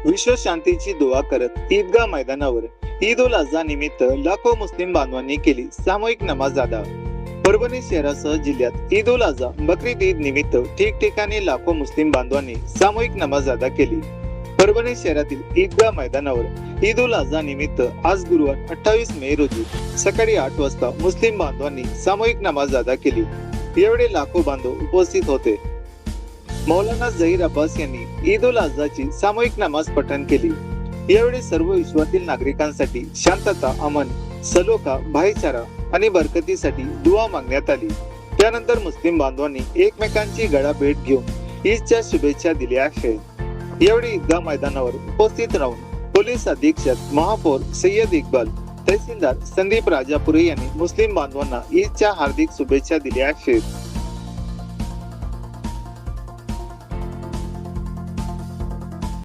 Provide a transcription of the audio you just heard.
विश्व शांतीची दुआ करत ईदगाह मैदानावर ईद उल अझा निमित्त लाखो मुस्लिम बांधवांनी केली सामूहिक नमाज अदा। परभणी शहरासह जिल्ह्यात ईद उल अझा बकरीद ईद निमित्त ठिकठिकाणी लाखो मुस्लिम बांधवांनी सामूहिक नमाज अदा केली। परभणी शहरातील ईदगाह मैदानावर ईद उल अझा निमित्त आज गुरुवार 28 मे रोजी सकाळी 8 वाजता मुस्लिम बांधवांनी सामूहिक नमाज अदा केली। यावेळी लाखो बांधव उपस्थित होते। मौलाना झहीर अब्बास यांनी ईद उल अझाची सामूहिक नमाज पठण केली। यावेळी सर्व विश्वातील नागरिकांसाठी शांतता, अमन, सलोखा, भाईचारा आणि बरकतीसाठी दुआ मागण्यात आली। त्यानंतर मुस्लिम बांधवांनी एकमेकांची गळा भेट घेऊन ईदच्या शुभेच्छा दिल्या आहेत। यावेळी ईदगाह मैदानावर उपस्थित राहून पोलीस अधीक्षक महापौर सय्यद इक्बाल, तहसीलदार संदीप राजापुरे यांनी मुस्लिम बांधवांना ईदच्या हार्दिक शुभेच्छा दिल्या आहेत।